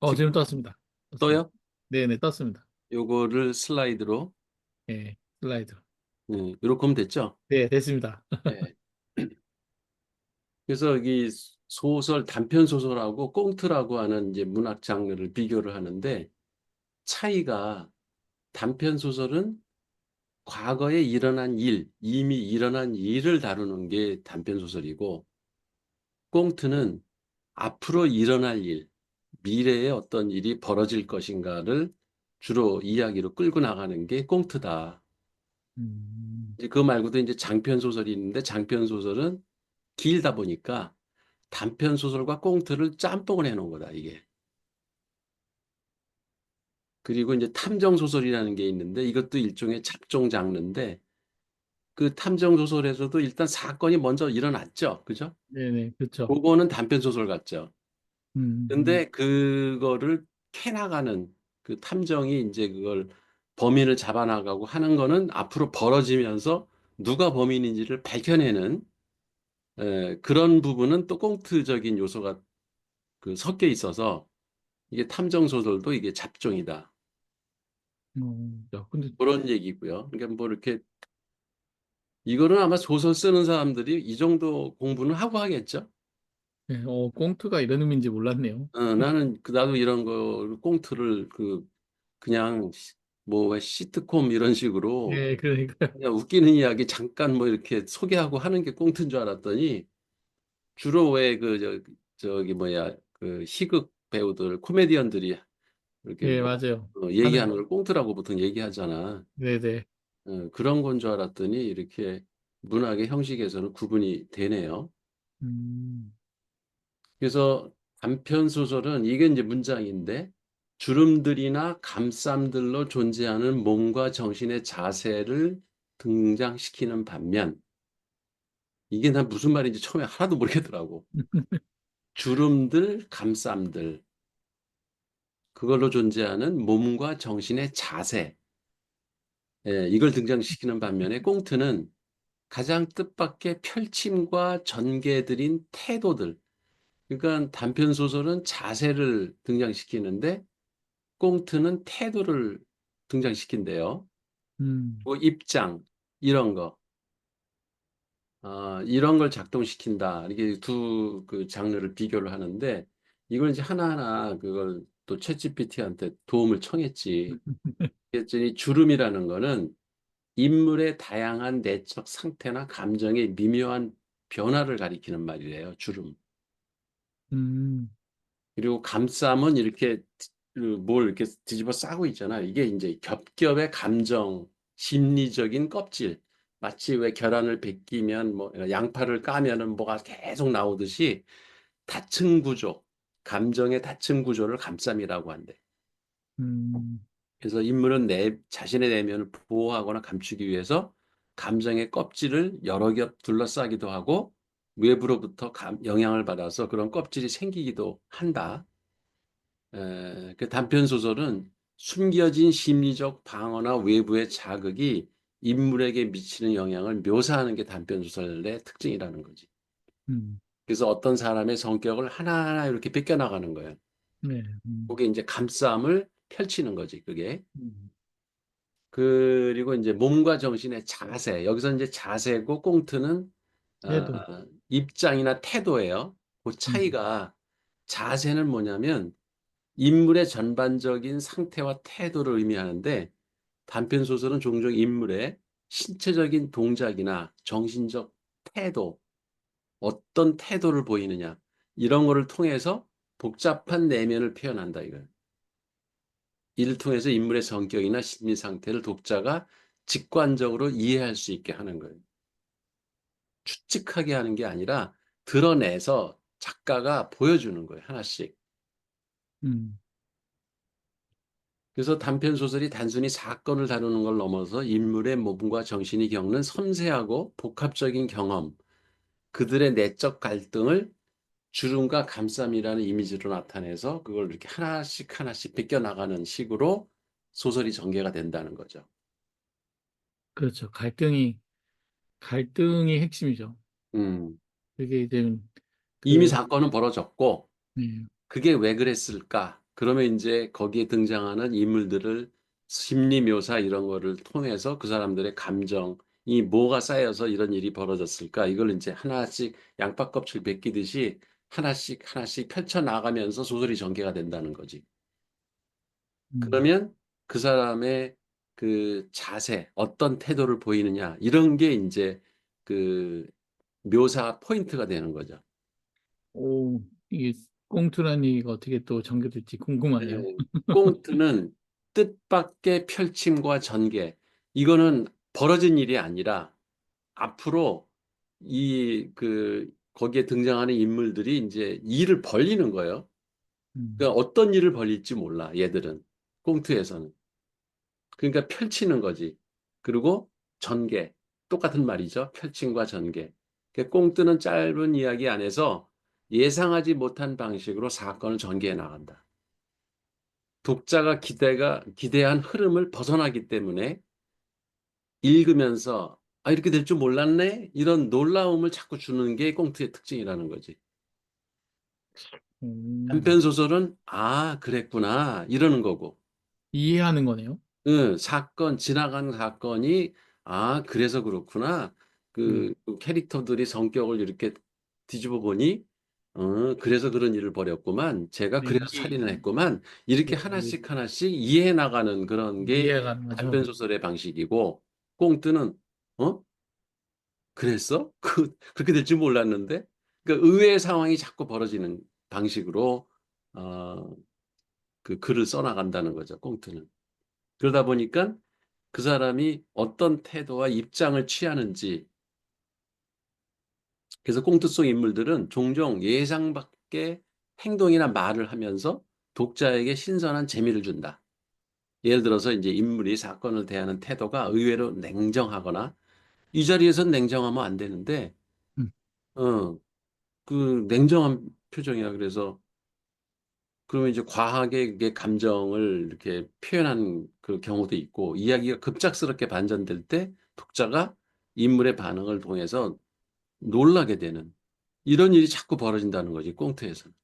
지금 지금 떴습니다. 떴습니다. 떠요? 네네, 떴습니다. 요거를 슬라이드로, 예, 슬라이드. 이렇게 하면 됐죠? 네, 됐습니다. 네. 그래서 이 소설, 단편 소설하고 꽁트라고 하는 이제 문학 장르를 비교를 하는데 차이가 단편 소설은 과거에 일어난 일, 이미 일어난 일을 다루는 게 단편 소설이고 꽁트는 앞으로 일어날 일, 미래에 어떤 일이 벌어질 것인가를 주로 이야기로 끌고 나가는 게 꽁트다. 음, 이제 그거 말고도 이제 장편 소설이 있는데 장편 소설은 길다 보니까 단편 소설과 꽁트를 짬뽕을 해놓은 거다, 이게. 그리고 이제 탐정 소설이라는 게 있는데 이것도 일종의 잡종 장르인데 그 탐정 소설에서도 일단 사건이 먼저 일어났죠. 그죠? 네네, 그렇죠. 그거는 단편 소설 같죠. 음, 근데 그거를 캐나가는 그 탐정이 이제 그걸 범인을 잡아나가고 하는 거는 앞으로 벌어지면서 누가 범인인지를 밝혀내는 그런 부분은 또 꽁트적인 요소가 그 섞여 있어서 이게 탐정 소설도 이게 잡종이다. 야, 근데, 그런 얘기고요. 그러니까 뭐 이렇게 이거는 아마 소설 쓰는 사람들이 이 정도 공부는 하고 하겠죠. 예, 꽁트가 이런 의미인지 몰랐네요. 나는 나도 이런 거 꽁트를 그냥 뭐 시트콤 이런 식으로 예, 그러니까. 그냥 웃기는 이야기 잠깐 뭐 이렇게 소개하고 하는 게 꽁트인 줄 알았더니 주로 왜 저기 뭐야 그 희극 배우들 코미디언들이 이렇게 예, 뭐 맞아요. 하는 얘기하는 거. 걸 꽁트라고 보통 얘기하잖아. 네네. 그런 건 줄 알았더니 이렇게 문학의 형식에서는 구분이 되네요. 음, 그래서 단편 소설은 이게 이제 문장인데 주름들이나 감쌈들로 존재하는 몸과 정신의 자세를 등장시키는 반면 이게 난 무슨 말인지 처음에 하나도 모르겠더라고. 주름들, 감쌈들 그걸로 존재하는 몸과 정신의 자세 이걸 등장시키는 반면에 꽁트는 가장 뜻밖의 펼침과 전개들인 태도들 그러니까 단편 소설은 자세를 등장시키는데 꽁트는 태도를 등장시킨대요. 음, 뭐 입장 이런 거, 이런 걸 작동시킨다. 이게 두 그 장르를 비교를 하는데 이걸 이제 하나하나 그걸 또 챗GPT한테 도움을 청했지. 그랬더니 주름이라는 거는 인물의 다양한 내적 상태나 감정의 미묘한 변화를 가리키는 말이래요. 주름. 음, 그리고 감쌈은 이렇게 그뭘 이렇게 뒤집어 싸고 있잖아. 이게 이제 겹겹의 감정, 심리적인 껍질. 마치 왜 계란을 벗기면 뭐 양파를 까면은 뭐가 계속 나오듯이 다층 구조, 감정의 다층 구조를 감쌈이라고 한대. 음, 그래서 인물은 자신의 내면을 보호하거나 감추기 위해서 감정의 껍질을 여러 겹 둘러싸기도 하고 외부로부터 영향을 받아서 그런 껍질이 생기기도 한다. 그 단편 소설은 숨겨진 심리적 방어나 외부의 자극이 인물에게 미치는 영향을 묘사하는 게 단편 소설의 특징이라는 거지. 음, 그래서 어떤 사람의 성격을 하나하나 이렇게 벗겨나가는 거예요. 네, 그게 이제 감싸움을 펼치는 거지, 그게. 음, 그리고 이제 몸과 정신의 자세. 여기서 이제 자세고 꽁트는 어, 해도, 입장이나 태도예요. 그 음, 차이가 자세는 뭐냐면 인물의 전반적인 상태와 태도를 의미하는데 단편 소설은 종종 인물의 신체적인 동작이나 정신적 태도, 어떤 태도를 보이느냐 이런 거를 통해서 복잡한 내면을 표현한다 이거예요. 이를 통해서 인물의 성격이나 심리 상태를 독자가 직관적으로 이해할 수 있게 하는 거예요. 추측하게 하는 게 아니라 드러내서 작가가 보여주는 거예요. 하나씩. 음, 그래서 단편 소설이 단순히 사건을 다루는 걸 넘어서 인물의 몸과 정신이 겪는 섬세하고 복합적인 경험, 그들의 내적 갈등을 주름과 감쌈이라는 이미지로 나타내서 그걸 이렇게 하나씩 하나씩 벗겨나가는 식으로 소설이 전개가 된다는 거죠. 그렇죠. 갈등이 핵심이죠. 음. 그게 이제, 이미 그, 사건은 벌어졌고 네, 그게 왜 그랬을까? 그러면 이제 거기에 등장하는 인물들을 심리 묘사 이런 거를 통해서 그 사람들의 감정이 뭐가 쌓여서 이런 일이 벌어졌을까? 이걸 이제 하나씩 양파 껍질 벗기듯이 하나씩 하나씩 펼쳐 나가면서 소설이 전개가 된다는 거지. 음. 그러면 그 사람의 그 자세, 어떤 태도를 보이느냐, 이런 게 이제 그 묘사 포인트가 되는 거죠. 오, 이게 꽁투라는 얘기가 어떻게 또 전개될지 궁금하네요. 네. 꽁트는 뜻밖의 펼침과 전개. 이거는 벌어진 일이 아니라 앞으로 거기에 등장하는 인물들이 이제 일을 벌리는 거예요. 음. 그러니까 어떤 일을 벌릴지 몰라, 얘들은. 꽁트에서는. 그러니까 펼치는 거지. 그리고 전개. 똑같은 말이죠. 펼침과 전개. 그 꽁트는 짧은 이야기 안에서 예상하지 못한 방식으로 사건을 전개해 나간다. 독자가 기대한 흐름을 벗어나기 때문에 읽으면서 아, 이렇게 될 줄 몰랐네? 이런 놀라움을 자꾸 주는 게 꽁트의 특징이라는 거지. 음. 단편 소설은 아, 그랬구나. 이러는 거고. 이해하는 거네요. 응, 지나간 사건이 아, 그래서 그렇구나. 음. 그 캐릭터들이 성격을 이렇게 뒤집어 보니 그래서 그런 일을 벌였구만. 제가 네, 그래서 이게 살인을 했구만. 이렇게 네, 하나씩 하나씩 이해해 나가는 그런 게 이해가 가는 거죠. 단편 소설의 방식이고 꽁트는 어? 그랬어? 그렇게 될 줄 몰랐는데. 그러니까 의외의 상황이 자꾸 벌어지는 방식으로 어, 그 글을 써나간다는 거죠. 꽁트는. 그러다 보니까 그 사람이 어떤 태도와 입장을 취하는지 그래서 꽁트 속 인물들은 종종 예상 밖의 행동이나 말을 하면서 독자에게 신선한 재미를 준다. 예를 들어서 이제 인물이 사건을 대하는 태도가 의외로 냉정하거나 이 자리에선 냉정하면 안 되는데 음. 어, 그 냉정한 표정이야. 그래서 그러면 이제 과하게 그게 감정을 이렇게 표현한 그 경우도 있고 이야기가 급작스럽게 반전될 때 독자가 인물의 반응을 통해서 놀라게 되는 이런 일이 자꾸 벌어진다는 거지 꽁트에서는.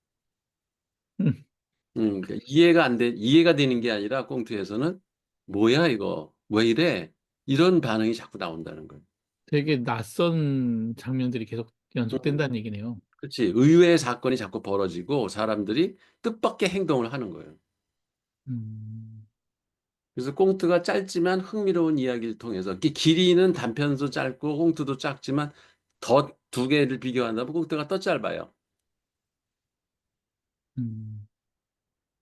음. 그러니까 이해가 되는 게 아니라 꽁트에서는 뭐야 이거 왜 이래 이런 반응이 자꾸 나온다는 거예요. 되게 낯선 장면들이 계속 음, 연속된다는 얘기네요. 그렇지. 의외의 사건이 자꾸 벌어지고 사람들이 뜻밖의 행동을 하는 거예요. 음. 그래서 꽁트가 짧지만 흥미로운 이야기를 통해서 길이는 단편도 짧고 꽁트도 짧지만 더 두 개를 비교한다면 꽁트가 더 짧아요. 음.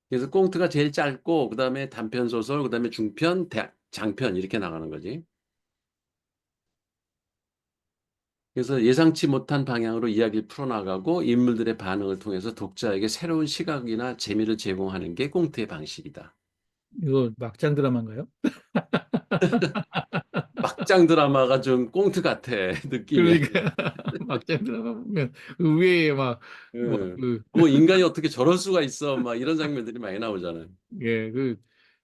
그래서 꽁트가 제일 짧고 그다음에 단편 소설, 그다음에 중편, 장편 이렇게 나가는 거지. 그래서 예상치 못한 방향으로 이야기를 풀어나가고 인물들의 반응을 통해서 독자에게 새로운 시각이나 재미를 제공하는 게 꽁트의 방식이다. 이거 막장 드라마인가요? 막장 드라마가 좀 꽁트 같아, 느낌이. 그러니까 막장 드라마 보면 의외에 응. 막그 인간이 어떻게 저럴 수가 있어. 막 이런 장면들이 많이 나오잖아요. 예, 그,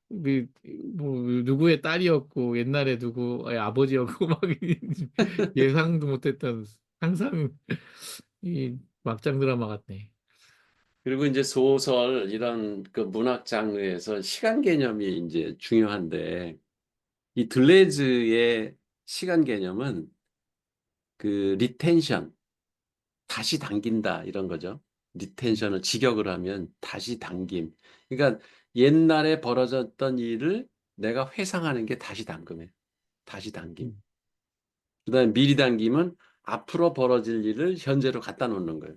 뭐, 누구의 딸이었고, 옛날에 누구의 아버지였고, 막, 예상도 못했던 상상, 이 막장 드라마 같네. 그리고 이제 소설, 이런 그 문학 장르에서 시간 개념이 이제 중요한데, 이 들레즈의 시간 개념은 그 리텐션, 다시 당긴다 이런 거죠. 리텐션을 직역을 하면 다시 당김. 그러니까 옛날에 벌어졌던 일을 내가 회상하는 게 다시 당김이에요. 다시 당김. 음. 그다음에 미리 당김은 앞으로 벌어질 일을 현재로 갖다 놓는 거예요.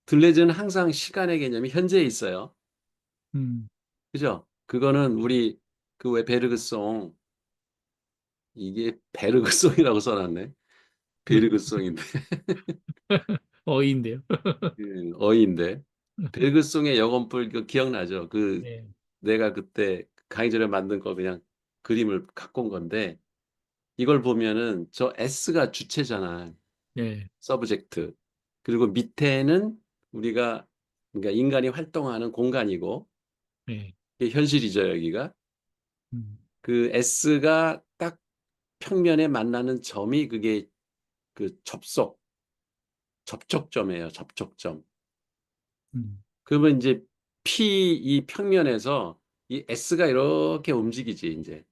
들레즈는 항상 시간의 개념이 현재에 있어요. 음. 그죠? 그거는 우리 그 왜 베르그송 이게 베르그송이라고 써놨네. 베르그송인데 어이인데요. 그 어인데 베르그송의 여건풀 그 기억나죠? 그 네, 내가 그때 강의 전에 만든 거 그냥 그림을 갖고 온 건데 이걸 보면은 저 S가 주체잖아. 네, 서브젝트. 그리고 밑에는 우리가 그러니까 인간이 활동하는 공간이고 네. 이게 현실이죠, 여기가. 음. 그 S가 딱 평면에 만나는 점이 그게 그 접촉점이에요. 접촉점. 음. 그러면 이제 P 이 평면에서 이 S가 이렇게 움직이지, 이제.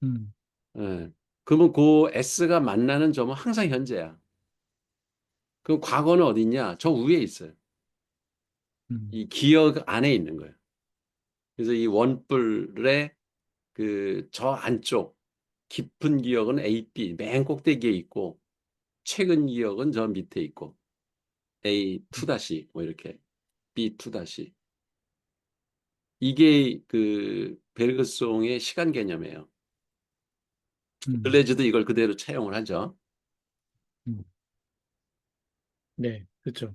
음, 예. 그러면 그 S가 만나는 점은 항상 현재야. 그럼 과거는 어디 있냐? 저 위에 있어요. 음, 이 기억 안에 있는 거예요. 그래서 이 원뿔의 그 저 안쪽 깊은 기억은 A, B 맨 꼭대기에 있고 최근 기억은 저 밑에 있고 A2 다시 뭐 이렇게 B2 다시 이게 그 베르그송의 시간 개념이에요. 음, 들레즈도 이걸 그대로 차용을 하죠. 음. 네, 그렇죠.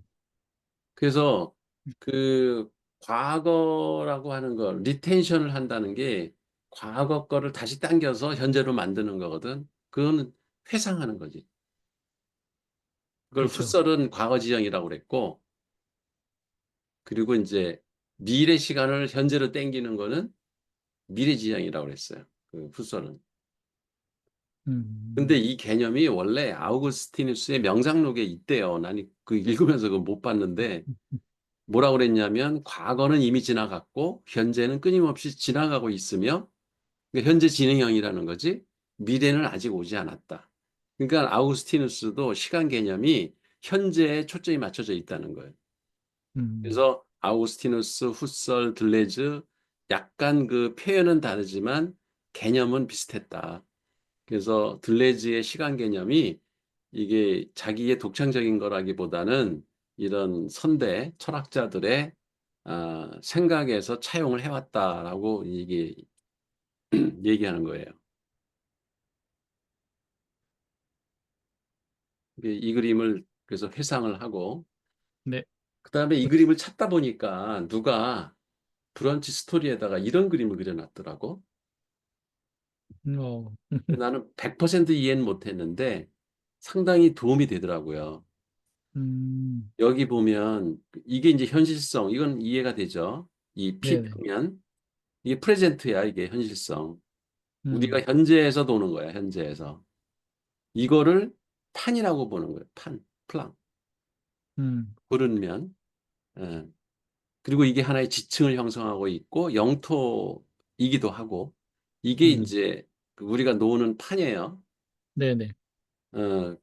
그래서 그 과거라고 하는 거, 리텐션을 한다는 게 과거 거를 다시 당겨서 현재로 만드는 거거든. 그거는 회상하는 거지. 그걸 그렇죠. 풋설은 과거 지정이라고 그랬고, 그리고 이제 미래 시간을 현재로 당기는 거는 미래 지정이라고 그랬어요. 그 풋설은. 근데 음, 이 개념이 원래 아우구스티누스의 명상록에 있대요. 나는 그 읽으면서 그거 못 봤는데 뭐라고 그랬냐면 과거는 이미 지나갔고 현재는 끊임없이 지나가고 있으며 그러니까 현재 진행형이라는 거지 미래는 아직 오지 않았다. 그러니까 아우구스티누스도 시간 개념이 현재에 초점이 맞춰져 있다는 거예요. 음, 그래서 아우구스티누스, 후설, 들레즈 약간 그 표현은 다르지만 개념은 비슷했다. 그래서 들레즈의 시간 개념이 이게 자기의 독창적인 거라기보다는 이런 선대 철학자들의 생각에서 차용을 해왔다라고 이게 얘기하는 거예요. 이 그림을 그래서 회상을 하고 네. 그다음에 이 그림을 찾다 보니까 누가 브런치 스토리에다가 이런 그림을 그려놨더라고. 어, 나는 100% 이해는 못했는데 상당히 도움이 되더라고요. 음, 여기 보면 이게 이제 현실성, 이건 이해가 되죠. 이 네네. P평면, 이게 프레젠트야, 이게 현실성. 우리가 음, 현재에서 도는 거야, 현재에서. 이거를 판이라고 보는 거예요, 판, 플랑, 음, 구른 면. 예. 그리고 이게 하나의 지층을 형성하고 있고 영토이기도 하고 이게 음, 이제 그 우리가 노는 판이에요. 네네.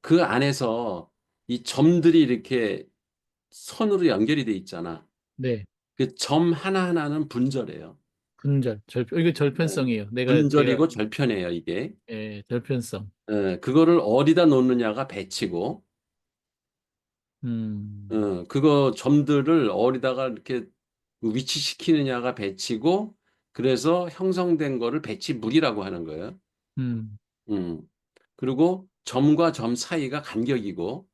그 안에서 이 점들이 이렇게 선으로 연결이 돼 있잖아. 네. 그 점 하나하나는 분절이에요. 분절, 이게 예. 절편성이에요. 내가, 분절이고 절편이에요, 이게. 예, 절편성. 그거를 어디다 놓느냐가 배치고, 음, 그거 점들을 어디다가 이렇게 위치시키느냐가 배치고, 그래서 형성된 거를 배치물이라고 하는 거예요. 음, 음. 그리고 점과 점 사이가 간격이고,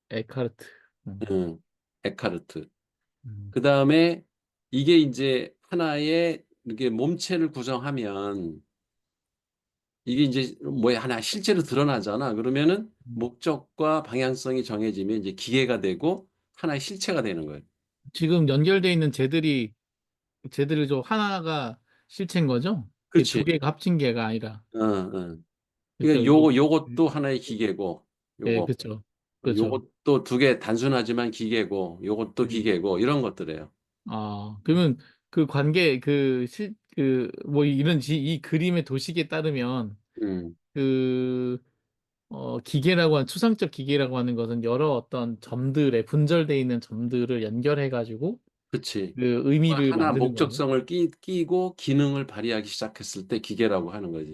에카르트. 음, 에카르트. 음, 그 다음에 이게 이제 하나의 이렇게 몸체를 구성하면 이게 이제 뭐야 하나 실제로 드러나잖아. 그러면은 음. 목적과 방향성이 정해지면 이제 기계가 되고 하나의 실체가 되는 거예요. 지금 연결돼 있는 쟤들을 좀 하나가 실체인 거죠? 이 두 그렇지. 개가 합친 게가 아니라. 어. 그러니까 그렇죠. 그, 요것도 하나의 기계고, 예, 요거, 그렇죠. 그렇죠. 요것도 두 개 단순하지만 기계고, 요것도 음. 기계고, 이런 것들이에요. 아, 그러면 그 관계, 뭐 이 그림의 도식에 따르면 음, 그, 추상적 기계라고 하는 것은 여러 어떤 분절돼 있는 점들을 연결해가지고 그렇지. 그 의미를 하나 만드는 거네요. 목적성을 끼고 기능을 발휘하기 시작했을 때 기계라고 하는 거지.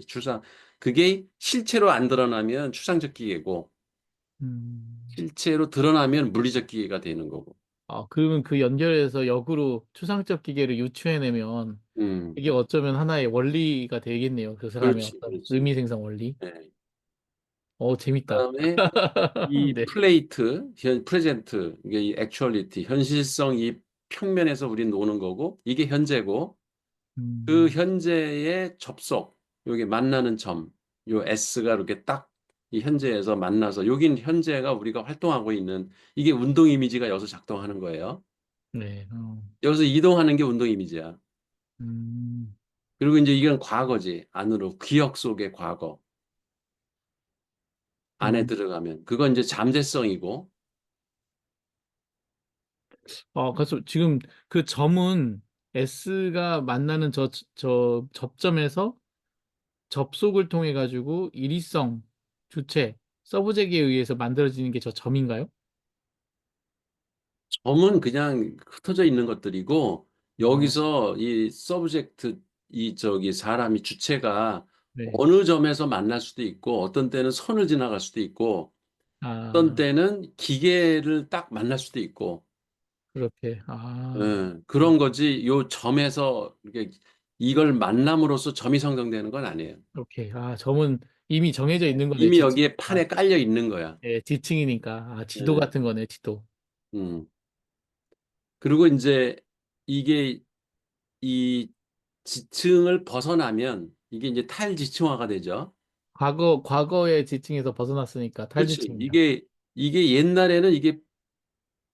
그게 실체로 안 드러나면 추상적 기계고, 음. 실체로 드러나면 물리적 기계가 되는 거고. 그러면 그 연결해서 역으로 추상적 기계를 유추해내면 음, 이게 어쩌면 하나의 원리가 되겠네요. 그 사람의 그렇지, 어떤 그렇지. 의미 생성 원리. 네. 재밌다. 그다음에 이 네. 프레젠트, 이게 이 액츄얼리티, 현실성 이 평면에서 우린 노는 거고, 이게 현재고, 그 음, 현재의 접속, 여기 만나는 점, 요 S가 이렇게 딱 이 현재에서 만나서, 여긴 현재가 우리가 활동하고 있는, 이게 운동 이미지가 여기서 작동하는 거예요. 네. 여기서 이동하는 게 운동 이미지야. 음, 그리고 이제 이건 과거지. 안으로, 기억 속의 과거. 안에 음, 들어가면. 그건 이제 잠재성이고, 그래서 지금 그 점은 S가 만나는 저 접점에서 접속을 통해 가지고 일위성 주체, 서브젝트에 의해서 만들어지는 게 저 점인가요? 점은 그냥 흩어져 있는 것들이고 어, 여기서 이 서브젝트 이 저기 사람이 주체가 네. 어느 점에서 만날 수도 있고 어떤 때는 선을 지나갈 수도 있고 어떤 아, 때는 기계를 딱 만날 수도 있고 그렇게. 그런 거지. 요 점에서 이게 이걸 만남으로써 점이 성장되는 건 아니에요. 오케이. 점은 이미 정해져 있는 거네, 이미 지층. 여기에 판에 깔려 있는 거야. 예, 지층이니까. 지도 예. 같은 거네, 지도. 음. 그리고 이제 이게 이 지층을 벗어나면 이게 이제 탈지층화가 되죠. 과거의 지층에서 벗어났으니까 그렇지. 탈지층이다. 이게 옛날에는 이게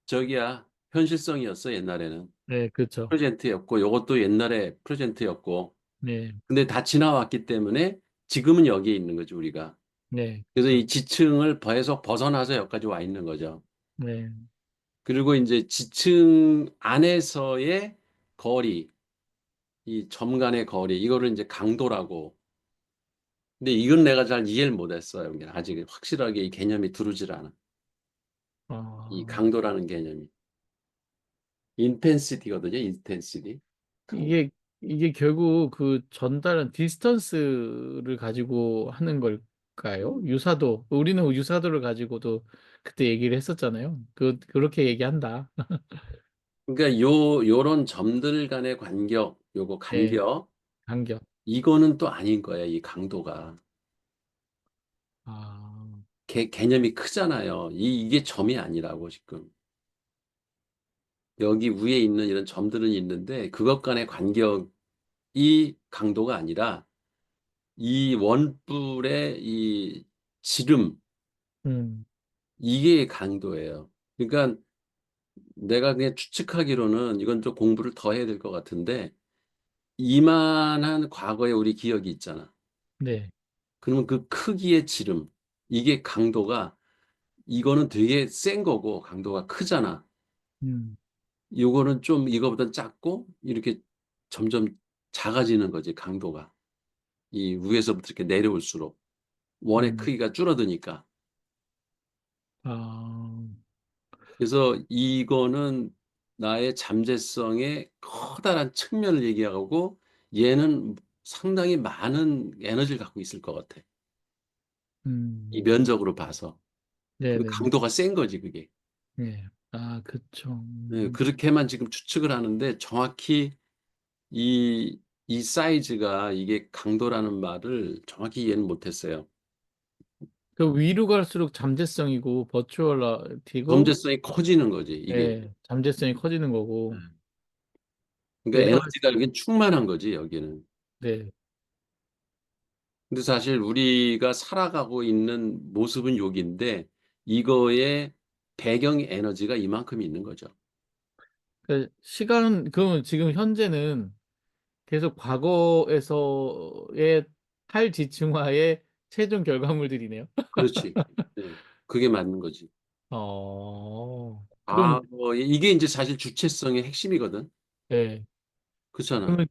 저기야 현실성이었어. 옛날에는 네, 그렇죠. 프레젠트였고 요것도 옛날에 프레젠트였고 네, 근데 다 지나왔기 때문에 지금은 여기에 있는 거죠 우리가. 네, 그래서 그렇, 이 지층을 계속 벗어나서 여기까지 와 있는 거죠. 네. 그리고 이제 지층 안에서의 거리, 이 점 간의 거리, 이거를 이제 강도라고. 근데 이건 내가 잘 이해를 못했어요. 아직 확실하게 이 개념이 들어오질 않아. 이 어, 강도라는 개념이. 인텐시티거든요. 인텐시티. 강도. 이게, 이게 결국 그 전달은 디스턴스를 가지고 하는 걸까요? 음. 유사도. 우리는 유사도를 가지고도 그때 얘기를 했었잖아요. 그렇게 얘기한다. 그러니까 요런 점들 간의 간격, 요거 네, 간격, 간격. 이거는 또 아닌 거야. 이 강도가. 아, 개념이 크잖아요. 이게 점이 아니라고 지금. 여기 위에 있는 이런 점들은 있는데 그것 간의 간격이 강도가 아니라 이 원뿔의 이 지름, 음, 이게 강도예요. 그러니까 내가 그냥 추측하기로는 이건 좀 공부를 더 해야 될 것 같은데 이만한 과거의 우리 기억이 있잖아. 네, 그러면 그 크기의 지름, 이게 강도가 이거는 되게 센 거고 강도가 크잖아. 음, 요거는 좀 이거보다 작고 이렇게 점점 작아지는 거지, 강도가. 이 위에서부터 이렇게 내려올수록 원의 음, 크기가 줄어드니까. 아, 그래서 이거는 나의 잠재성의 커다란 측면을 얘기하고 얘는 상당히 많은 에너지를 갖고 있을 것 같아. 이 음, 면적으로 봐서. 그 네네네. 강도가 센 거지, 그게. 네. 그쵸. 예, 그렇게만 지금 추측을 하는데 정확히 이, 이 사이즈가 이게 강도라는 말을 정확히 이해는 못했어요. 그 위로 갈수록 잠재성이고 버추얼리티고 범죄성이 커지는 거지, 이게. 예, 잠재성이 커지는 거고 음. 그러니까 내려갈 에너지가 여기 충만한 거지, 여기는. 때 근데 사실 우리가 살아가고 있는 모습은 여기인데 이거의 배경 에너지가 이만큼 있는 거죠. 그 시간 그러면 지금 현재는 계속 과거에서의 탈지층화의 최종 결과물들이네요. 그렇지. 네. 그게 맞는 거지. 그럼 이게 이제 사실 주체성의 핵심이거든. 예. 그렇잖아. 그러면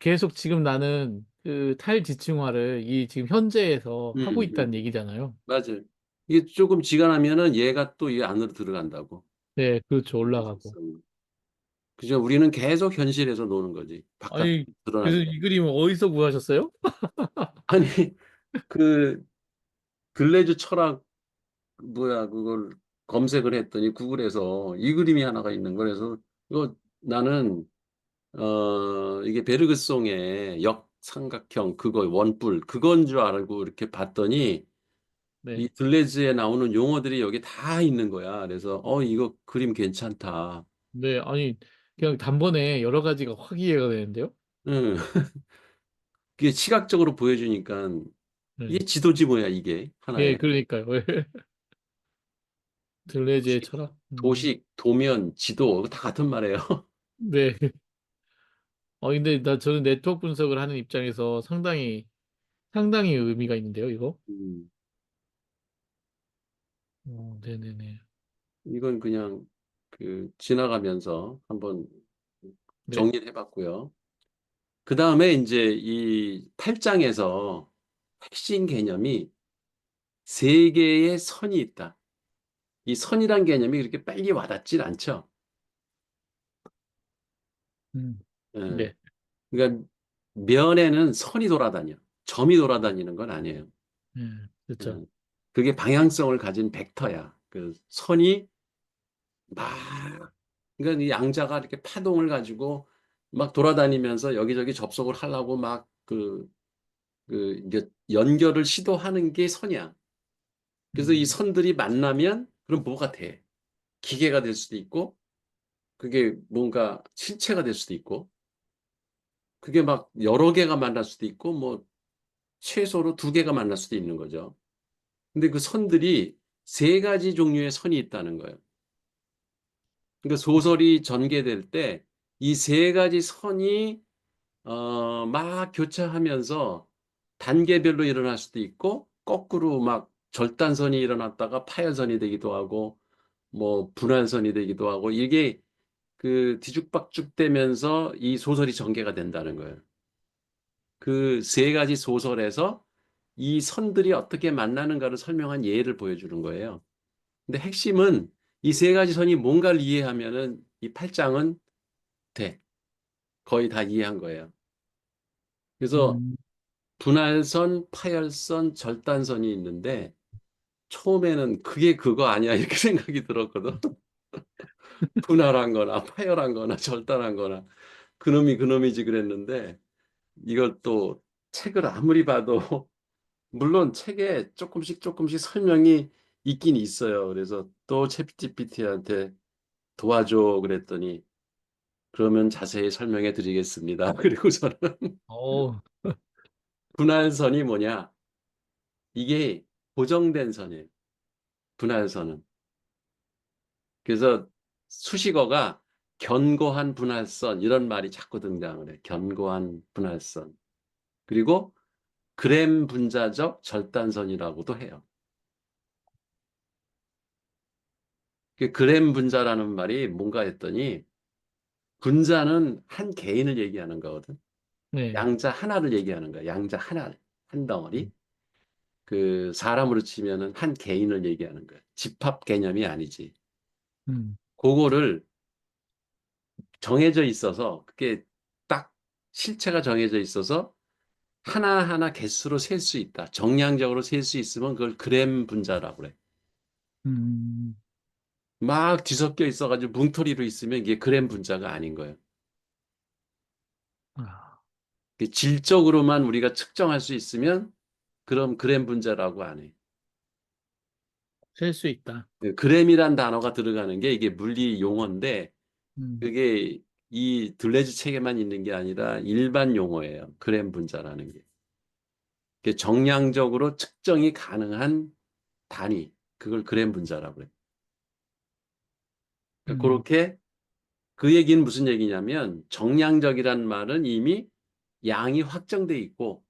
계속 지금 나는 그 탈지층화를 이 지금 현재에서 하고 음. 있다는 얘기잖아요. 맞아요. 이게 조금 지나면은 얘가 또 이 안으로 들어간다고. 네, 그렇죠. 올라가고. 주체성이. 그죠? 우리는 계속 현실에서 노는 거지. 바깥 아니, 그래서 드러나지 않아. 이 그림을 어디서 구하셨어요? 아니, 그 글래즈 철학 뭐야 그걸 검색을 했더니 구글에서 이 그림이 하나가 있는 거라서 이거 나는 이게 베르그송의 역삼각형 그거 원뿔 그건 줄 알고 이렇게 봤더니 이 네. 들레즈에 나오는 용어들이 여기 다 있는 거야. 그래서 이거 그림 괜찮다. 네, 아니, 그냥 단번에 여러 가지가 확 이해가 되는데요? 응. 그게 시각적으로 보여주니까 네. 이게 지도지 뭐야 이게 예, 하나의 그러니까요. 들레즈의 도시, 철학? 도식, 도면, 지도 다 같은 말이에요. 네. 근데 저는 네트워크 분석을 하는 입장에서 상당히 의미가 있는데요, 이거? 음, 네네네. 이건 그냥 지나가면서 한번 네. 정리를 해봤고요. 그 다음에 이제 이 8장에서 핵심 개념이 세 개의 선이 있다. 이 선이란 개념이 그렇게 빨리 와닿질 않죠. 음. 예. 네. 그러니까 면에는 선이 돌아다녀. 점이 돌아다니는 건 아니에요. 그렇죠. 예. 그게 방향성을 가진 벡터야. 그 선이 막, 그러니까 이 양자가 이렇게 파동을 가지고 막 돌아다니면서 여기저기 접속을 하려고 막 이제 연결을 시도하는 게 선이야. 그래서 이 음. 선들이 만나면 그럼 뭐가 돼? 기계가 될 수도 있고, 그게 뭔가 실체가 될 수도 있고, 그게 막 여러 개가 만날 수도 있고, 뭐 최소로 두 개가 만날 수도 있는 거죠. 근데 그 선들이 세 가지 종류의 선이 있다는 거예요. 그러니까 소설이 전개될 때 이 세 가지 선이 막 교차하면서 단계별로 일어날 수도 있고, 거꾸로 막 절단선이 일어났다가 파열선이 되기도 하고, 뭐 분할선이 되기도 하고, 이게 뒤죽박죽 되면서 이 소설이 전개가 된다는 거예요. 그 세 가지 소설에서 이 선들이 어떻게 만나는가를 설명한 예를 보여주는 거예요. 근데 핵심은 이 세 가지 선이 뭔가를 이해하면은 이 8장은 돼. 거의 다 이해한 거예요. 그래서 음. 분할선, 파열선, 절단선이 있는데 처음에는 그게 그거 아니야 이렇게 생각이 들었거든. 분할한 거나 파열한 거나 절단한 거나 그놈이 그놈이지 그랬는데 이걸 또 책을 아무리 봐도 물론 책에 조금씩 조금씩 설명이 있긴 있어요. 그래서 또 챗GPT한테 도와줘 그랬더니 그러면 자세히 설명해 드리겠습니다. 그리고 저는 어. 분할선이 뭐냐? 이게 고정된 선이에요. 분할선은. 그래서 수식어가 견고한 분할선 이런 말이 자꾸 등장을 해. 견고한 분할선. 그리고 그램 분자적 절단선이라고도 해요. 그 그램 분자라는 말이 뭔가 했더니 분자는 한 개인을 얘기하는 거거든. 네. 양자 하나를 얘기하는 거야. 양자 하나, 한 덩어리. 그 사람으로 치면은 한 개인을 얘기하는 거야. 집합 개념이 아니지. 음. 그거를 정해져 있어서 그게 딱 실체가 정해져 있어서 하나하나 개수로 셀 수 있다. 정량적으로 셀 수 있으면 그걸 그램 분자라고 그래. 음. 막 뒤섞여 있어가지고 뭉텅이로 있으면 이게 그램 분자가 아닌 거예요. 아, 질적으로만 우리가 측정할 수 있으면 그럼 그램 분자라고 안 해. 셀 수 있다. 그 그램이란 단어가 들어가는 게 이게 물리 용어인데 음. 그게 이 둘레즈 책에만 있는 게 아니라 일반 용어예요. 그램 분자라는 게. 그게 정량적으로 측정이 가능한 단위. 그걸 그램 분자라고 해요. 그러니까 음. 그렇게 그 얘기는 무슨 얘기냐면 정량적이란 말은 이미 양이 확정돼 있고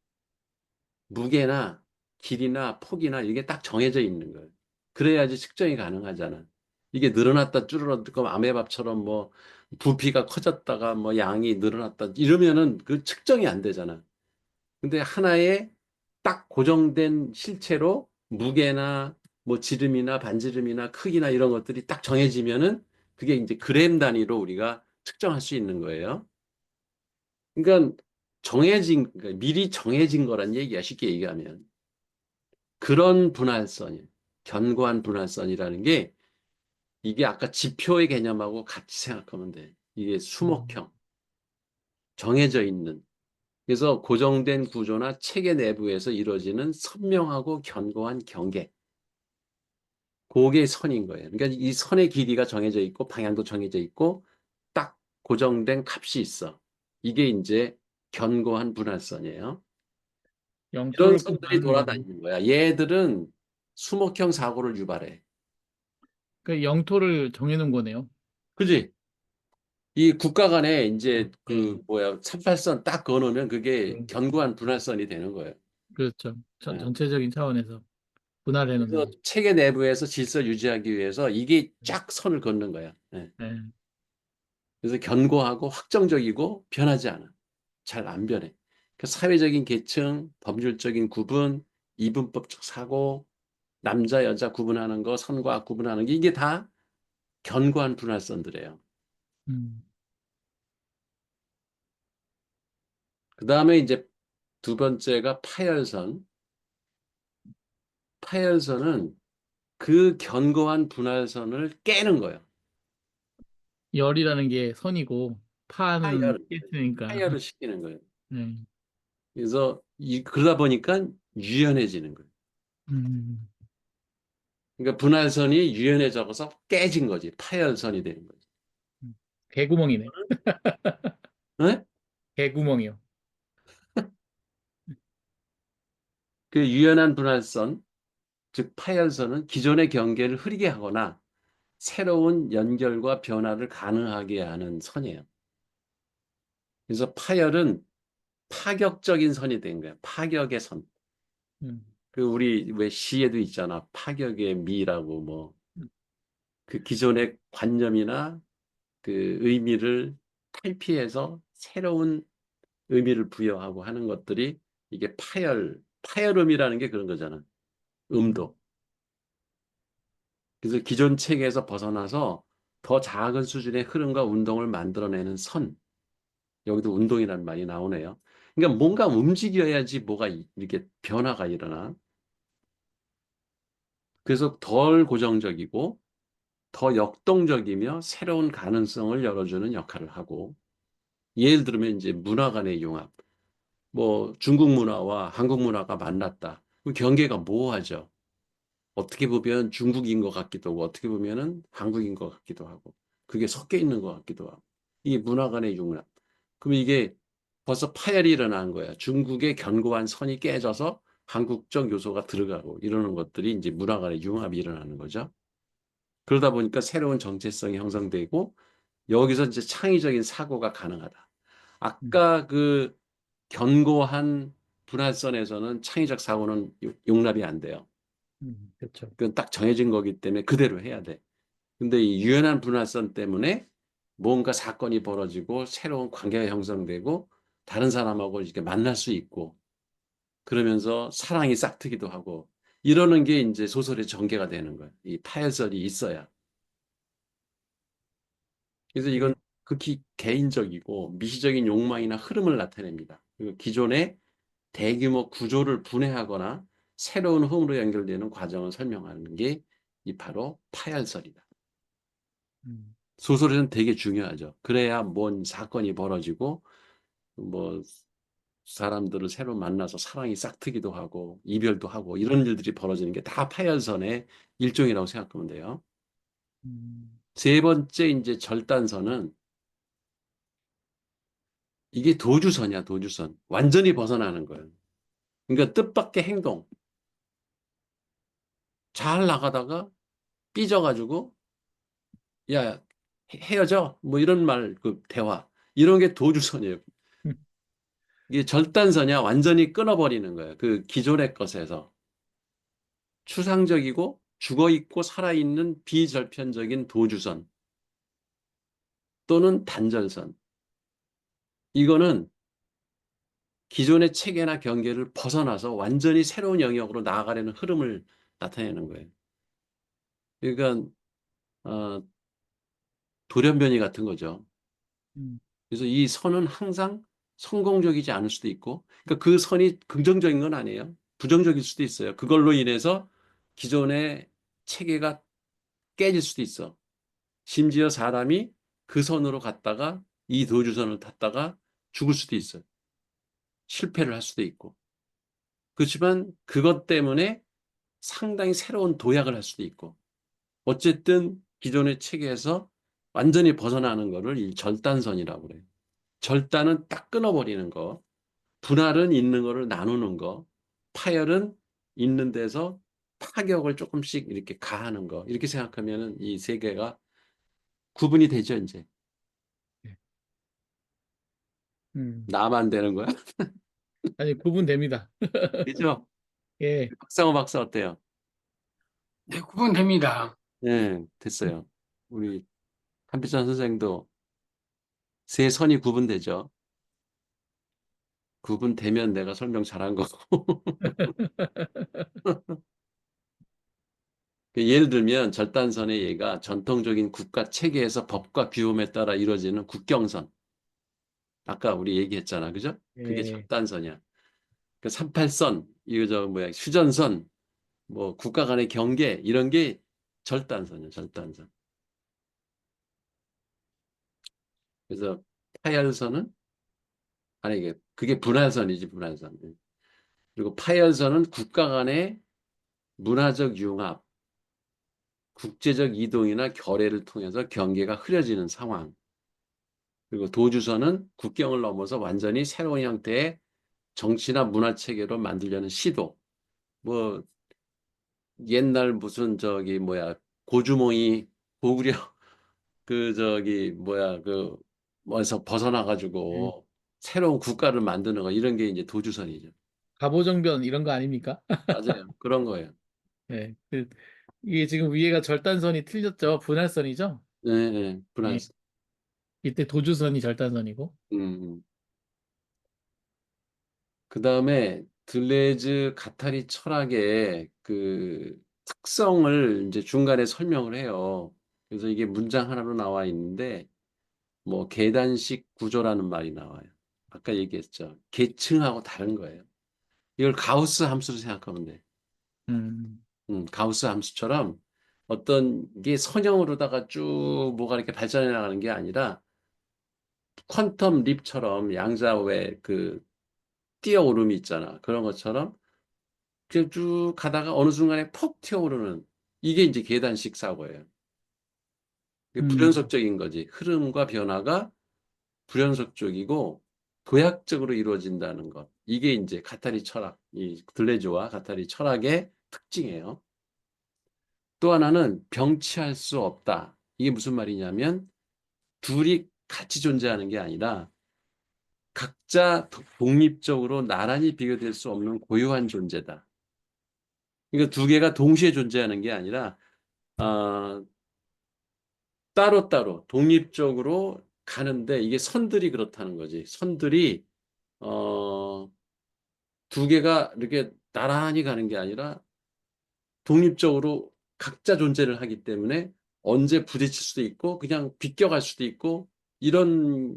무게나 길이나 폭이나 이게 딱 정해져 있는 거예요. 그래야지 측정이 가능하잖아. 이게 늘어났다 줄어들고 아메바처럼 뭐 부피가 커졌다가 뭐 양이 늘어났다 이러면은 그 측정이 안 되잖아. 근데 하나의 딱 고정된 실체로 무게나 뭐 지름이나 반지름이나 크기나 이런 것들이 딱 정해지면은 그게 이제 그램 단위로 우리가 측정할 수 있는 거예요. 그러니까 그러니까 미리 정해진 거란 얘기야, 쉽게 얘기하면. 그런 분할선이, 견고한 분할선이라는 게 이게 아까 지표의 개념하고 같이 생각하면 돼. 이게 음. 수목형, 정해져 있는. 그래서 고정된 구조나 체계 내부에서 이루어지는 선명하고 견고한 경계. 그게 선인 거예요. 그러니까 이 선의 길이가 정해져 있고 방향도 정해져 있고 딱 고정된 값이 있어. 이게 이제 견고한 분할선이에요. 이런 영토를 선들이 구하는 거네. 돌아다니는 거야. 얘들은 수목형 사고를 유발해. 그 영토를 정해놓은 거네요. 그지? 이 국가 간에 이제 네. 38선 딱 그어놓으면 그게 음. 견고한 분할선이 되는 거예요. 그렇죠. 예. 전체적인 차원에서. 분할해 놓는 그래서 거죠. 체계 내부에서 질서 유지하기 위해서 이게 쫙 선을 긋는 거야. 예. 네. 그래서 견고하고 확정적이고 변하지 않아. 잘 안 변해. 그 사회적인 계층, 법률적인 구분, 이분법적 사고, 남자, 여자 구분하는 거, 선과 악 구분하는 게 이게 다 견고한 분할선들이에요. 음. 그 다음에 이제 두 번째가 파열선. 파열선은 그 견고한 분할선을 깨는 거예요. 열이라는 게 선이고 파는 파열, 깨트니까. 파열을 시키는 거예요. 네. 그래서 그러다 보니까 유연해지는 거예요. 음. 그러니까 분할선이 유연해져서 깨진 거지. 파열선이 되는 거지. 음. 개구멍이네. 네? 개구멍이요. 그 유연한 분할선, 즉 파열선은 기존의 경계를 흐리게 하거나 새로운 연결과 변화를 가능하게 하는 선이에요. 그래서 파열은 파격적인 선이 된 거예요. 파격의 선. 음. 그 우리 왜 시에도 있잖아. 파격의 미라고 뭐 음. 그 기존의 관념이나 그 의미를 탈피해서 새로운 의미를 부여하고 하는 것들이 이게 파열음이라는 게 그런 거잖아. 음. 음도. 그래서 기존 체계에서 벗어나서 더 작은 수준의 흐름과 운동을 만들어내는 선. 여기도 운동이라는 말이 나오네요. 그러니까 뭔가 움직여야지 뭐가 이렇게 변화가 일어나. 그래서 덜 고정적이고 더 역동적이며 새로운 가능성을 열어주는 역할을 하고 예를 들면 이제 문화 간의 융합. 뭐 중국 문화와 한국 문화가 만났다. 그 경계가 모호하죠. 어떻게 보면 중국인 것 같기도 하고 어떻게 보면은 한국인 것 같기도 하고 그게 섞여 있는 것 같기도 하고 이 문화 간의 융합. 그럼 이게 벌써 파열이 일어난 거야. 중국의 견고한 선이 깨져서 한국적 요소가 들어가고 이러는 것들이 이제 문화 간의 융합이 일어나는 거죠. 그러다 보니까 새로운 정체성이 형성되고 여기서 이제 창의적인 사고가 가능하다. 음. 아까 그 견고한 분할선에서는 창의적 사고는 용납이 안 돼요. 그렇죠. 그건 딱 정해진 거기 때문에 그대로 해야 돼. 근데 이 유연한 분할선 때문에 뭔가 사건이 벌어지고 새로운 관계가 형성되고 다른 사람하고 이렇게 만날 수 있고 그러면서 사랑이 싹트기도 하고 이러는 게 이제 소설의 전개가 되는 거예요. 이 파열선이 있어야. 그래서 예. 이건 극히 개인적이고 미시적인 욕망이나 흐름을 나타냅니다. 그리고 기존의 대규모 구조를 분해하거나 새로운 흐름으로 연결되는 과정을 설명하는 게 이 바로 파열설이다. 음. 소설에는 되게 중요하죠. 그래야 뭔 사건이 벌어지고 뭐 사람들을 새로 만나서 사랑이 싹트기도 하고 이별도 하고 이런 일들이 벌어지는 게 다 파열선의 일종이라고 생각하면 돼요. 음. 세 번째 이제 절단선은 이게 도주선이야, 도주선. 완전히 벗어나는 거예요. 그러니까 뜻밖의 행동. 잘 나가다가 삐져가지고 야 헤어져 뭐 이런 말 그 대화 이런 게 도주선이에요. 이게 절단선이야 완전히 끊어버리는 거예요. 그 기존의 것에서 추상적이고 죽어있고 살아있는 비절편적인 도주선 또는 단절선. 이거는 기존의 체계나 경계를 벗어나서 완전히 새로운 영역으로 나아가려는 흐름을 나타내는 거예요. 그러니까 어, 돌연변이 같은 거죠. 음. 그래서 이 선은 항상 성공적이지 않을 수도 있고, 그러니까 그 선이 긍정적인 건 아니에요. 부정적일 수도 있어요. 그걸로 인해서 기존의 체계가 깨질 수도 있어. 심지어 사람이 그 선으로 갔다가 이 도주선을 탔다가 죽을 수도 있어요. 실패를 할 수도 있고. 그렇지만 그것 때문에 상당히 새로운 도약을 할 수도 있고. 어쨌든 기존의 체계에서 완전히 벗어나는 거를 이 절단선이라고 그래요. 절단은 딱 끊어버리는 거. 분할은 있는 거를 나누는 거. 파열은 있는 데서 파격을 조금씩 이렇게 가하는 거. 이렇게 생각하면 이 세 개가 구분이 되죠, 이제. 예. 음. 나만 되는 거야? 아니, 구분됩니다. 그죠? 예. 박상호 박사 어때요? 네, 구분됩니다. 예, 됐어요. 우리 한필선 선생도 세 선이 구분되죠. 구분되면 내가 설명 잘한 거고. 예를 들면 절단선의 예가 전통적인 국가 체계에서 법과 규범에 따라 이루어지는 국경선. 아까 우리 얘기했잖아. 그죠? 그게 예. 절단선이야. 그 38선, 이거 저 뭐야, 휴전선, 뭐 국가 간의 경계 이런 게 절단선이야, 절단선. 그래서 파열선은 아니 이게 그게 분할선이지, 분할선. 그리고 파열선은 국가 간의 문화적 융합, 국제적 이동이나 결례를 통해서 경계가 흐려지는 상황. 그리고 도주선은 국경을 넘어서 완전히 새로운 형태의 정치나 문화 체계로 만들려는 시도. 뭐 옛날 무슨 저기 뭐야 고주몽이 고구려 그 저기 뭐야 그 뭐에서 벗어나 예. 가지고 새로운 국가를 만드는 거 이런 게 이제 도주선이죠. 갑오정변 이런 거 아닙니까? 맞아요. 그런 거예요. 예. 이게 지금 위에가 절단선이 틀렸죠. 분할선이죠. 네, 네, 예. 불안스. 이때 도주선이 절단선이고. 음. 그다음에 들레즈 가타리 철학의 그 특성을 이제 중간에 설명을 해요. 그래서 이게 문장 하나로 나와 있는데 뭐 계단식 구조라는 말이 나와요. 아까 얘기했죠. 계층하고 다른 거예요. 이걸 가우스 함수로 생각하면 돼. 음. 가우스 함수처럼 어떤 게 선형으로다가 쭉 뭐가 이렇게 발전해 나가는 게 아니라 퀀텀 립처럼 양자의 그 뛰어오름이 있잖아. 그런 것처럼 그냥 쭉 가다가 어느 순간에 폭 튀어오르는 이게 이제 계단식 사고예요. 이게 음. 불연속적인 거지. 흐름과 변화가 불연속적이고 도약적으로 이루어진다는 것. 이게 이제 가타리 철학, 이 들레즈와 가타리 철학의 특징이에요. 또 하나는 병치할 수 없다. 이게 무슨 말이냐면 둘이 같이 존재하는 게 아니라 각자 독립적으로 나란히 비교될 수 없는 고유한 존재다. 그러니까 두 개가 동시에 존재하는 게 아니라 어, 따로따로 독립적으로 가는데 이게 선들이 그렇다는 거지. 선들이 어, 두 개가 이렇게 나란히 가는 게 아니라 독립적으로 각자 존재를 하기 때문에 언제 부딪힐 수도 있고 그냥 비껴갈 수도 있고 이런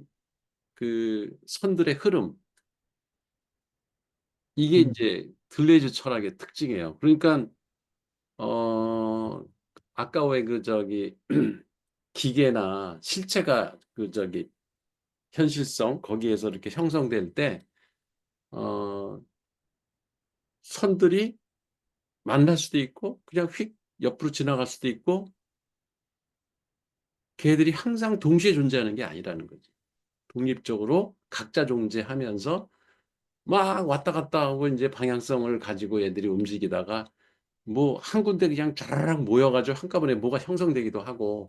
그 선들의 흐름 이게 음. 이제 들레즈 철학의 특징이에요. 그러니까 어 아까 왜 그 저기 기계나 실체가 그 저기 현실성 거기에서 이렇게 형성될 때 어, 선들이 만날 수도 있고 그냥 휙 옆으로 지나갈 수도 있고 걔들이 항상 동시에 존재하는 게 아니라는 거지. 독립적으로 각자 존재하면서 막 왔다 갔다 하고 이제 방향성을 가지고 애들이 움직이다가 뭐 한 군데 그냥 쫙 모여가지고 한꺼번에 뭐가 형성되기도 하고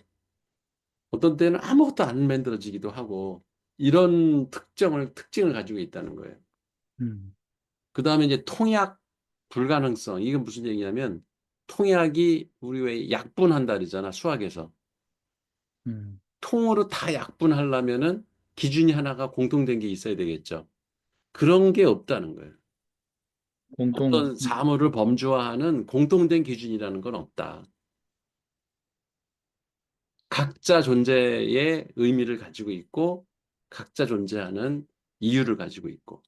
어떤 때는 아무것도 안 만들어지기도 하고 이런 특징을 가지고 있다는 거예요. 음. 그 다음에 이제 통약 불가능성. 이건 무슨 얘기냐면 통약이 우리 왜 약분한다 그러잖아. 수학에서. 음. 통으로 다 약분하려면은 기준이 하나가 공통된 게 있어야 되겠죠. 그런 게 없다는 거예요. 공통. 어떤 사물을 범주화하는 공통된 기준이라는 건 없다. 각자 존재의 의미를 가지고 있고 각자 존재하는 이유를 가지고 있고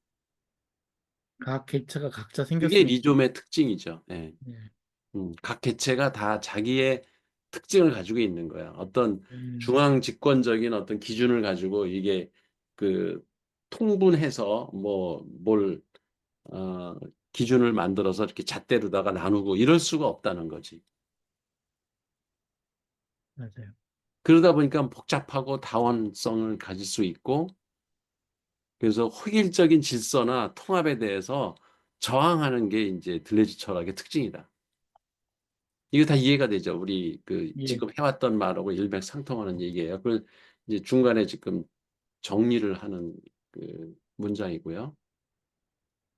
각 객체가 각자 생길 그게 수 있고. 리좀의 특징이죠. 예. 예. 각 개체가 다 자기의 특징을 가지고 있는 거야. 어떤 음. 중앙 집권적인 어떤 기준을 가지고 이게 그 통분해서 어, 기준을 만들어서 이렇게 잣대로다가 나누고 이럴 수가 없다는 거지. 맞아요. 그러다 보니까 복잡하고 다원성을 가질 수 있고 그래서 획일적인 질서나 통합에 대해서 저항하는 게 이제 들레즈 철학의 특징이다. 이거 다 이해가 되죠. 우리 그 예. 지금 해왔던 말하고 일맥상통하는 얘기예요. 그걸 이제 중간에 지금 정리를 하는 그 문장이고요.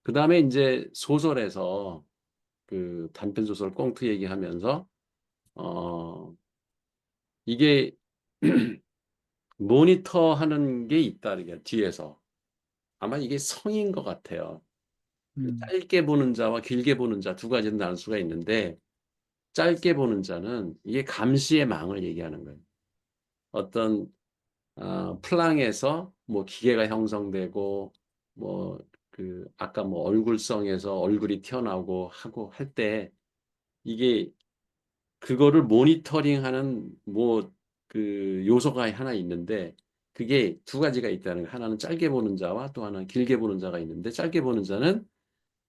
그 다음에 이제 소설에서 그 단편 소설 꽁트 얘기하면서 어, 이게 모니터 하는 게 있다, 이게 뒤에서. 아마 이게 성인 것 같아요. 음, 짧게 보는 자와 길게 보는 자 두 가지로 나눌 수가 있는데, 짧게 보는 자는 이게 감시의 망을 얘기하는 거예요. 어떤 플랑에서 뭐 기계가 형성되고 뭐 그 아까 뭐 얼굴성에서 얼굴이 튀어나오고 하고 할 때 이게 그거를 모니터링하는 뭐 그 요소가 하나 있는데 그게 두 가지가 있다는 거예요. 하나는 짧게 보는 자와 또 하나는 길게 보는 자가 있는데 짧게 보는 자는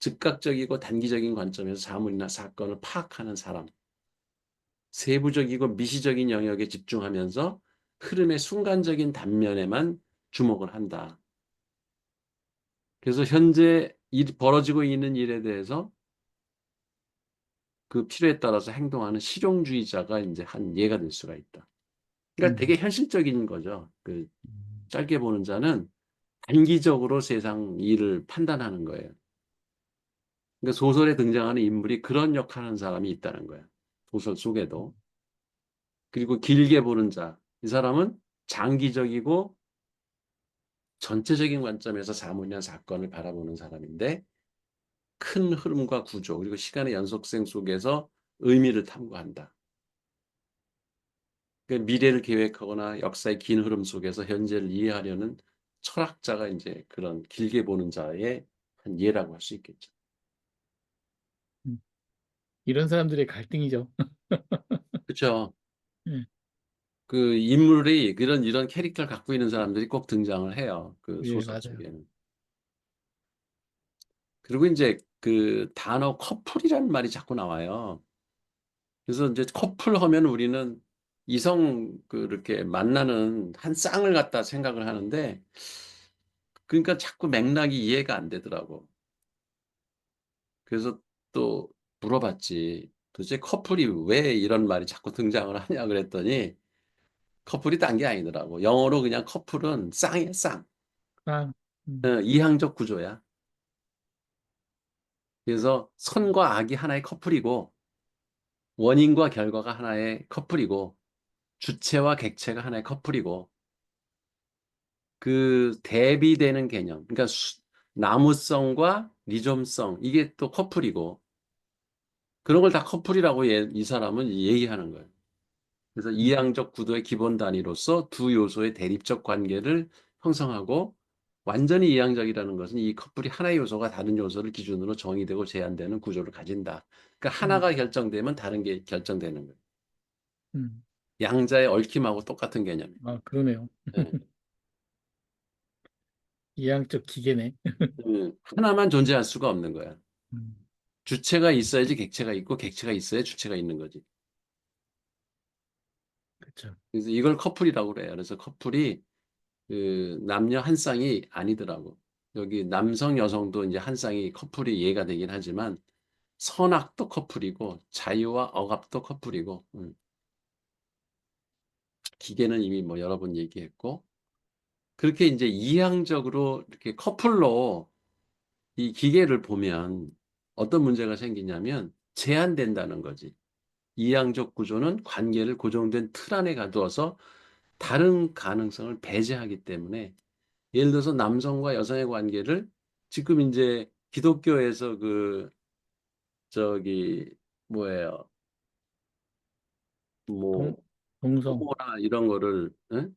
즉각적이고 단기적인 관점에서 사물이나 사건을 파악하는 사람. 세부적이고 미시적인 영역에 집중하면서 흐름의 순간적인 단면에만 주목을 한다. 그래서 현재 벌어지고 있는 일에 대해서 그 필요에 따라서 행동하는 실용주의자가 이제 한 예가 될 수가 있다. 그러니까 음, 되게 현실적인 거죠. 그 짧게 보는 자는 단기적으로 세상 일을 판단하는 거예요. 그러니까 소설에 등장하는 인물이 그런 역할을 하는 사람이 있다는 거예요. 소설 속에도. 그리고 길게 보는 자. 이 사람은 장기적이고 전체적인 관점에서 사물이나 사건을 바라보는 사람인데 큰 흐름과 구조 그리고 시간의 연속성 속에서 의미를 탐구한다. 그러니까 미래를 계획하거나 역사의 긴 흐름 속에서 현재를 이해하려는 철학자가 이제 그런 길게 보는 자의 한 예라고 할 수 있겠죠. 음. 이런 사람들의 갈등이죠. 그렇죠. 예, 그 인물이 그런 이런 캐릭터를 갖고 있는 사람들이 꼭 등장을 해요. 그 예, 소설 맞아요. 속에는. 그리고 이제 그 단어 커플이라는 말이 자꾸 나와요. 그래서 이제 커플 하면 우리는 이성 그렇게 만나는 한 쌍을 갖다 생각을 하는데 그러니까 자꾸 맥락이 이해가 안 되더라고. 그래서 또 물어봤지. 도대체 커플이 왜 이런 말이 자꾸 등장을 하냐 그랬더니 커플이 딴 게 아니더라고. 영어로 그냥 커플은 쌍이야, 쌍. 아, 이항적 구조야. 그래서 선과 악이 하나의 커플이고 원인과 결과가 하나의 커플이고 주체와 객체가 하나의 커플이고 그 대비되는 개념. 그러니까 나무성과 리좀성 이게 또 커플이고 그런 걸 다 커플이라고 이 사람은 얘기하는 거예요. 그래서 음, 이항적 구도의 기본 단위로서 두 요소의 대립적 관계를 형성하고 완전히 이항적이라는 것은 이 커플이 하나의 요소가 다른 요소를 기준으로 정의되고 제한되는 구조를 가진다. 그러니까 음, 하나가 결정되면 다른 게 결정되는 거예요. 음. 양자의 얽힘하고 똑같은 개념이에요. 아, 그러네요. 예. 이양적 기계네. 하나만 존재할 수가 없는 거야. 음, 주체가 있어야지 객체가 있고 객체가 있어야 주체가 있는 거지. 그렇죠. 그래서 이걸 커플이라고 그래요. 그래서 커플이 그 남녀 한 쌍이 아니더라고. 여기 남성 여성도 이제 한 쌍이 커플이 이해가 되긴 하지만 선악도 커플이고 자유와 억압도 커플이고 기계는 이미 뭐 여러 번 얘기했고 그렇게 이제 이항적으로 이렇게 커플로 이 기계를 보면 어떤 문제가 생기냐면 제한된다는 거지. 이항적 구조는 관계를 고정된 틀 안에 가두어서 다른 가능성을 배제하기 때문에 예를 들어서 남성과 여성의 관계를 지금 이제 기독교에서 그 저기 뭐예요? 뭐 동, 동성. 호모나 이런 거를 응?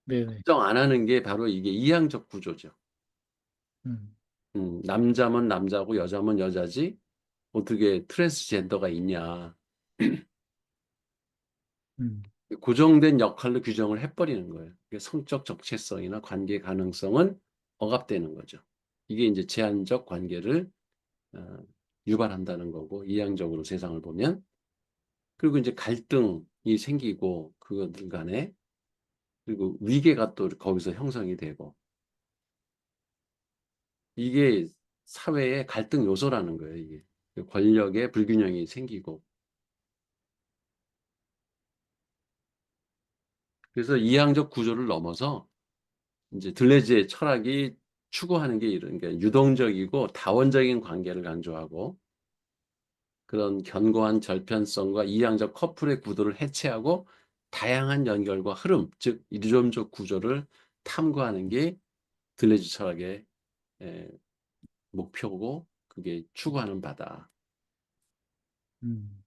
네네. 인정 안 하는 게 바로 이게 이항적 구조죠. 음, 남자면 남자고 여자면 여자지 어떻게 트랜스젠더가 있냐. 음, 고정된 역할로 규정을 해버리는 거예요. 성적 적체성이나 관계 가능성은 억압되는 거죠. 이게 이제 제한적 관계를 어, 유발한다는 거고 이양적으로 세상을 보면 그리고 이제 갈등이 생기고 그것들 간에 그리고 위계가 또 거기서 형성이 되고 이게 사회의 갈등 요소라는 거예요. 이게 권력의 불균형이 생기고 그래서 이양적 구조를 넘어서 이제 들레즈의 철학이 추구하는 게 이런 게 유동적이고 다원적인 관계를 강조하고 그런 견고한 절편성과 이향적 커플의 구도를 해체하고 다양한 연결과 흐름, 즉 이lum적 구조를 탐구하는 게 들레주 철학의 목표고 그게 추구하는 바다. 음.